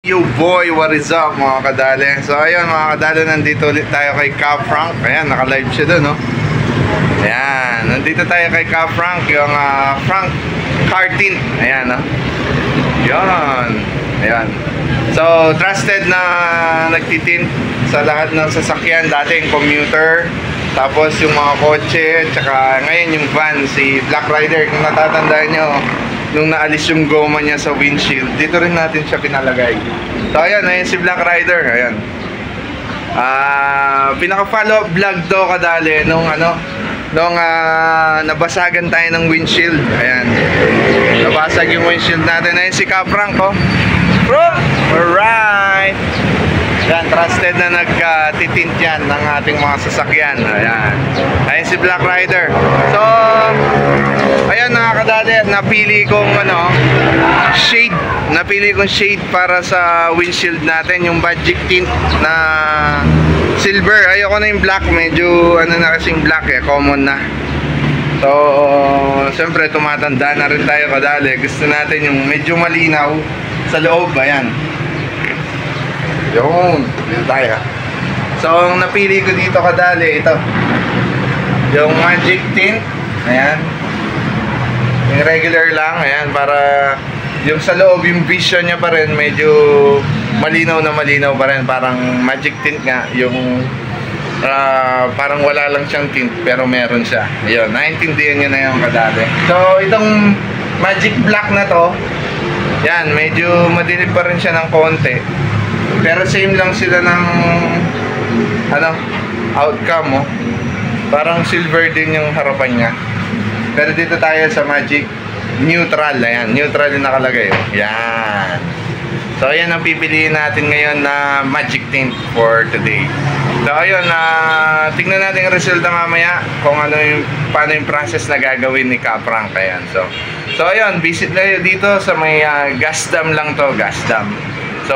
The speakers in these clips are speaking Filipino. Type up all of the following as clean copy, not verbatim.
Yo boy, what is up mga kadali? So ayun mga kadali, nandito ulit tayo kay Cap Frank. Ayan, naka-live siya doon, no? Ayan, nandito tayo kay Cap Frank, yung Frank Car Tint. Ayan, no? Yun. Ayan. So, trusted na nagtitint sa lahat ng sasakyan. Dati yung commuter, tapos yung mga kotse, tsaka ngayon yung van, si Black Rider. Kung natatandaan nyo, nung naalis yung goma niya sa windshield, dito rin natin siya pinalagay. So ayan, ayun si Black Rider. Ayan. Pinaka-follow up vlog to kadali nung nabasagan tayo ng windshield. Ayan. Nabasag yung windshield natin. Ayun si Cap Frank, oh. Bro! Alright! Yan, trusted na nagtitint yan ng ating mga sasakyan. Ayan. Ayun si Black Rider. So, ayan mga kadali, napili kong shade. Napili kong shade para sa windshield natin, yung magic tint na silver. Ayoko na yung black, medyo na kasing black common na. So, siyempre tumatanda na rin tayo kadali. Gusto natin yung medyo malinaw sa loob. Ayan. Yun, dito tayo. So, ang napili ko dito kadali, ito yung magic tint. Ayan. Yung regular lang, ayan, para yung sa loob, yung vision niya pa rin medyo malinaw na malinaw pa rin. Parang magic tint nga, yung parang wala lang siyang tint pero meron siya. Ayun, naintindihan nyo na yung kadali. So, itong magic black na to, yan, medyo madilim pa rin siya ng konti. Pero same lang sila ng outcome, oh. Parang silver din yung harapan niya. Pero dito tayo sa magic neutral. Ayan, neutral yung nakalagay, oh. Yan. So ayan ang pipiliin natin ngayon na magic tint for today. So ayun, tingnan natin ang resulta mamaya kung paano yung process na gagawin ni Cap Frank. Ayan. So ayun, visit tayo dito sa may gas dam lang to, gas dam. So,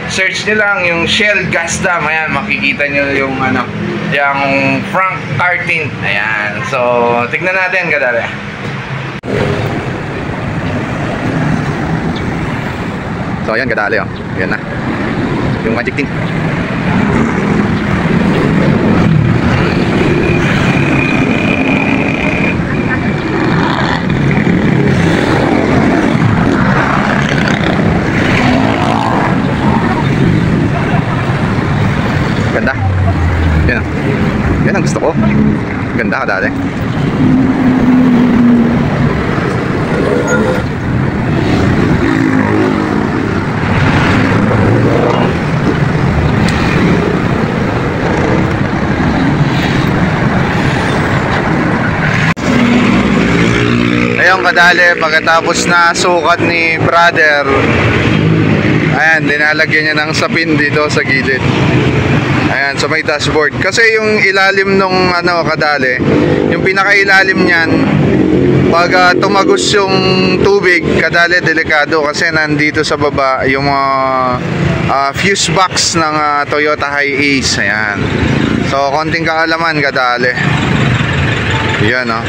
search nyo lang yung Shell gas dam. Ayan, makikita nyo yung yung Frank Car Tint. Ayan. So, tignan natin kadali. So, ayan kadali, oh. Ayan na. Yung magic tint. Ganda. Yan. Yan ang gusto ko. Ganda ka dati. Ayun kadali, pagkatapos na sukat ni brother, ayan, dinalagyan niya ng sapin dito sa gilid. Ayan, sa may dashboard. Kasi yung ilalim nung kadali, yung pinakailalim niyan, pag tumagos yung tubig, kadali delikado kasi nandito sa baba yung fuse box ng Toyota Hiace. Ayan. So, konting kaalaman kadali. Yan, oh.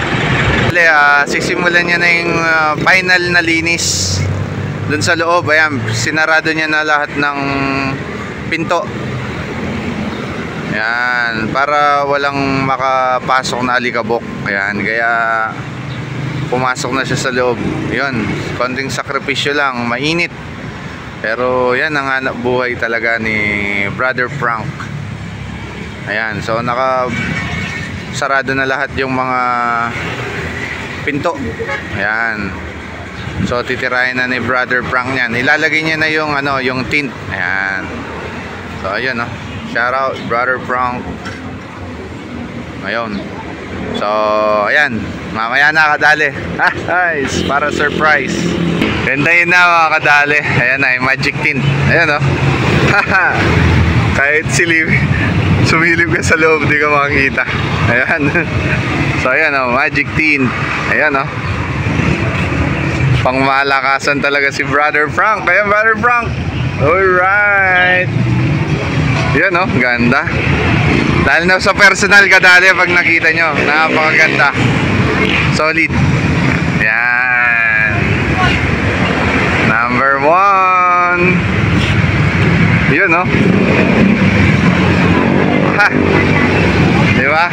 Sisimulan niya na yung final na linis dun sa loob. Ayan, sinarado niya na lahat ng pinto. Ayan, para walang makapasok na alikabok. Ayan, kaya pumasok na siya sa loob. Yun, konting sakripisyo lang, mainit. Pero yan ang hanap buhay talaga ni Brother Frank. Ayan, so sarado na lahat yung mga pinto. Ayan. So titirahin na ni Brother Frank niyan. Ilalagay niya na yung yung tint. Ayan. So ayun, no. Shout out Brother Frank. Ngayon. So ayan, mamaya na kadali. Guys, para surprise. Ganda yun na mga kadali. Ayan na, yung magic tint. Ayan, no. Kahit sumilip ka sa loob, di ka makakita. Ayan. So ayan, no, magic tint. Ayan, no. Pangmalakasan talaga si Brother Frank. Ayan, Brother Frank. Alright. Yan, no, ganda. Dahil na sa personal kadali, pag nakita nyo, napakaganda. Solid. Yan. Number 1. no? Ha! Diba?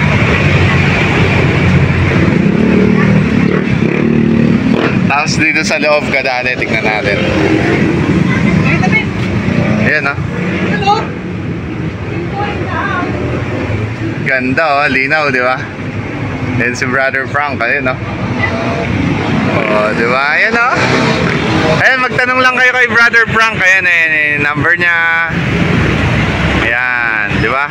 Tapos dito sa loob kadali, tignan natin. Ayan, no? Ganda, oh, linaw, diba? Ayan si Brother Frank, ayun, no? Oh, diba? Ayan, no? Ayan, magtanong lang kayo kay Brother Frank. Ayan, number niya. Ayan, diba?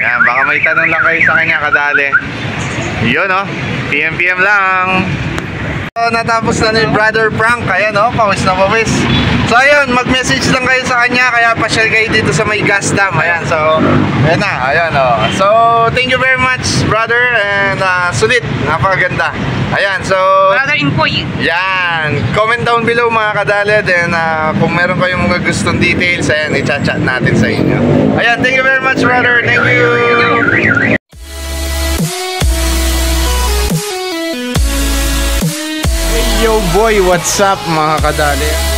Ayan, baka may tanong lang kayo sa kanya kadali. Yun, no? PM lang. So, natapos na ni Brother Frank. Ayan, no? Pawis na pawis. So ayun, mag-message lang kayo sa kanya, kaya pa-share kayo dito sa may gas dam. Ayan, so ayan na, ayan, oh. So thank you very much, brother, and sulit, napakaganda. Ayan, so Brother Inkoy. yan, comment down below mga kadali. Then kung meron kayong mga gustong details, ayan, i-chat natin sa inyo. Ayan, thank you very much, brother. Thank you. Hey yo boy, what's up mga kadali?